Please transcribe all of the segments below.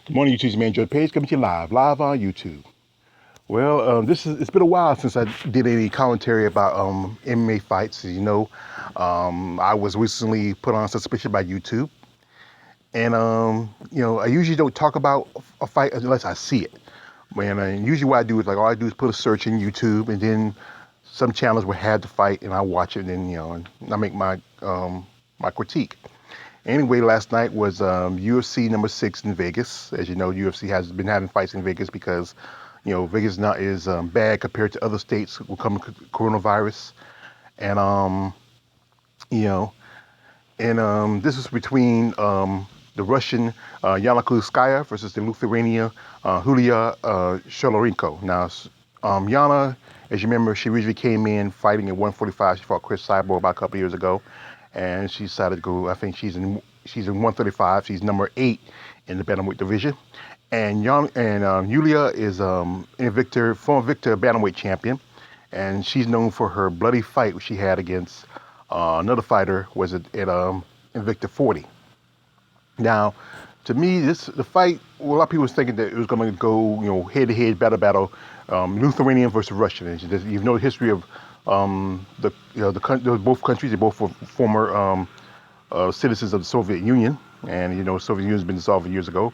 Good morning, YouTube's man Joe Page coming to you live on YouTube. Well, it's been a while since I did any commentary about MMA fights. As you know, I was recently put on suspicion by YouTube, and I usually don't talk about a fight unless I see it. And usually what I do is all I do is put a search in YouTube, and then some channels will have the fight, and I watch it, and then and I make my critique. Anyway, last night was UFC number 6 in Vegas. As you know, UFC has been having fights in Vegas because, Vegas now is bad compared to other states who come coronavirus. And, you know, this is between the Russian Yana Kunitskaya versus the Lithuanian Julija Stoliarenko. Now, Yana, as you remember, she originally came in fighting at 145. She fought Chris Cyborg about a couple of years ago, and she decided to go. I think she's in 135. She's number 8 in the bantamweight division. And Yulia is former Victor bantamweight champion, and she's known for her bloody fight which she had against another fighter was at Invicta 40. Now, to me, the fight. Well, a lot of people was thinking that it was going to go, head-to-head, battle, Lithuanian versus Russian. And you've know the history of both countries. They're both former citizens of the Soviet Union, and Soviet Union's been dissolved years ago.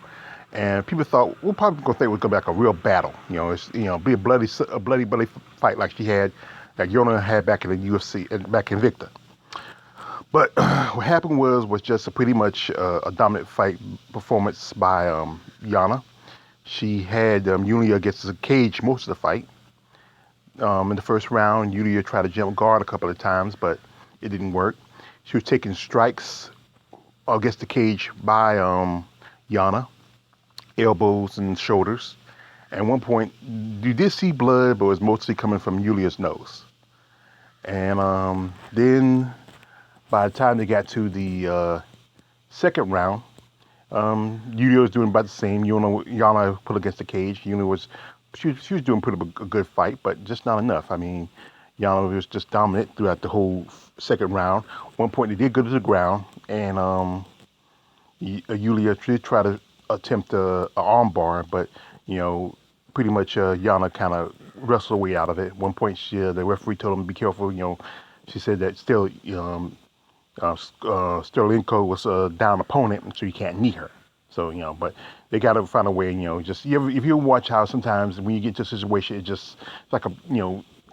And people thought we're probably going to think it was going to be like a real battle. Be a bloody fight like Yana had back in the UFC and back in Victor. But what happened was just pretty much a dominant fight performance by Yana. She had Yulia against the cage most of the fight. In the first round, Yulia tried to jump guard a couple of times, but it didn't work. She was taking strikes against the cage by Yana, elbows and shoulders. At one point, you did see blood, but it was mostly coming from Yulia's nose. And then by the time they got to the second round, Yulia was doing about the same. Yana put against the cage. Yulia was doing pretty a good fight, but just not enough. I mean, Yana was just dominant throughout the whole second round. At one point, they did go to the ground, and Yulia did try to attempt a arm bar, but pretty much Yana kind of wrestled her way out of it. At one point, the referee told him to be careful. She said that still. Stoliarenko was a down opponent, so you can't knee her. So, but they got to find a way, if you watch how sometimes when you get to a situation, it's like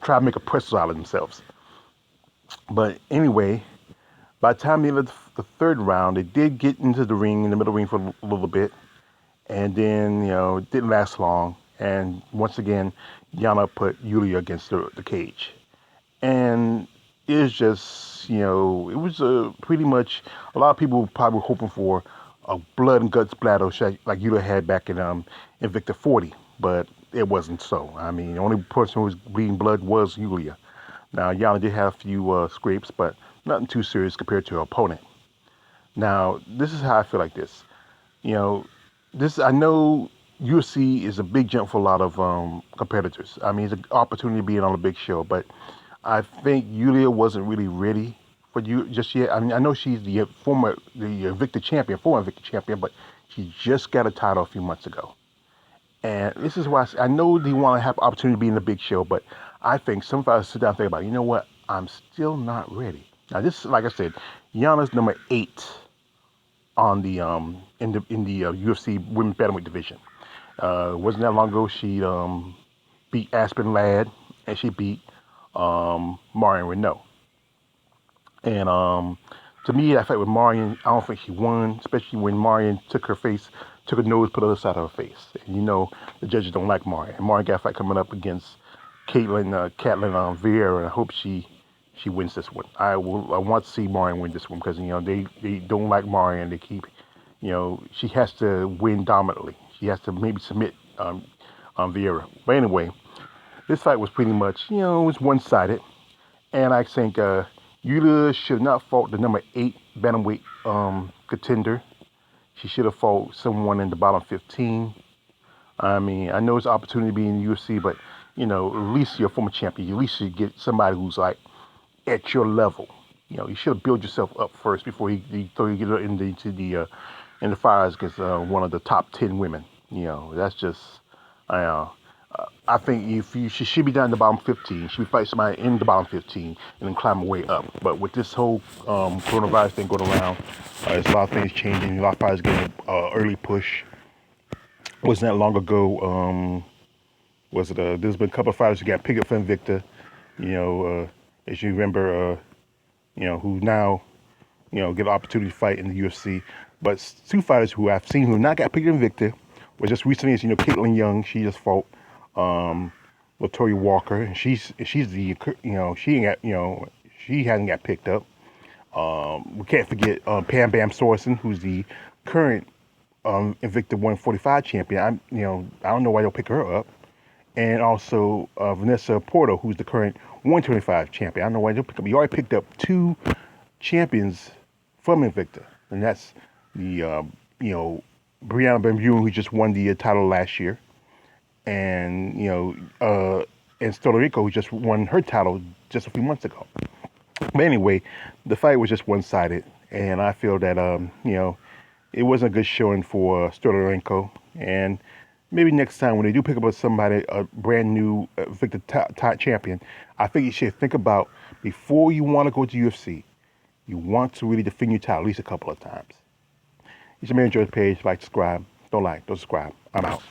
try to make a pretzel out of themselves. But anyway, by the time they left the third round, they did get into the ring, in the middle ring for a little bit. And then, it didn't last long. And once again, Yana put Yulia against the cage. And it's just, it was pretty much, a lot of people probably were hoping for a blood and guts battle like Yulia had back in Invicta 40, but it wasn't so. I mean, the only person who was bleeding blood was Yulia. Now, Yana did have a few scrapes, but nothing too serious compared to her opponent. Now, this is how I feel like this. I know UFC is a big jump for a lot of competitors. I mean, it's an opportunity being on a big show, but I think Yulia wasn't really ready for you just yet. I mean, I know she's the former Invicta champion, but she just got a title a few months ago. And this is why I know they want to have opportunity to be in the big show, but I think some fighters sit down and think about, what? I'm still not ready. Now, this, like I said, Yana's number 8 on the in the UFC women's bantamweight division. Wasn't that long ago she beat Aspen Ladd and she beat Marion Renault. And to me, that fight with Marion, I don't think she won, especially when Marion took her nose, put the other side of her face. And the judges don't like Marion. And Marion got a fight coming up against Catlin Vieira, and I hope she wins this one. I want to see Marion win this one because they don't like Marion. They keep she has to win dominantly. She has to maybe submit Vieira. But anyway, this fight was pretty much it was one-sided, and I think Yulia should not fought the number 8 bantamweight contender. She should have fought someone in the bottom 15. I mean, I know it's an opportunity to be in the UFC, but at least you're a former champion. You at least should get somebody who's like at your level. You should build yourself up first before you throw you into the in the fires against one of the top 10 women. That's just, uh, I think if she should be down in the bottom 15. She would fight somebody in the bottom 15 and then climb her way up. But with this whole coronavirus thing going around, there's a lot of things changing. A lot of fighters getting an early push. Wasn't that long ago? Was it? There's been a couple of fighters who got picked up for Invicta. As you remember, who now get an opportunity to fight in the UFC. But two fighters who I've seen who not got picked in Invicta was just recently, as Caitlin Young, she just fought Latoya Walker, and she's the she ain't got she hasn't got picked up. We can't forget Pam Bam Sorensen, who's the current Invicta 145 champion. I don't know why they'll pick her up, and also Vanessa Porto, who's the current 125 champion. I don't know why they'll pick up. You already picked up two champions from Invicta, and that's the Brianna Benjune, who just won the title last year, and and Stoliarenko, who just won her title just a few months ago. But anyway, the fight was just one-sided, and I feel that it wasn't a good showing for Stoliarenko, and maybe next time when they do pick up somebody, a brand new Victor top champion, I think you should think about before you want to go to UFC, you want to really defend your title at least a couple of times. You should enjoy the page, like, subscribe. Don't like, don't subscribe. I'm out.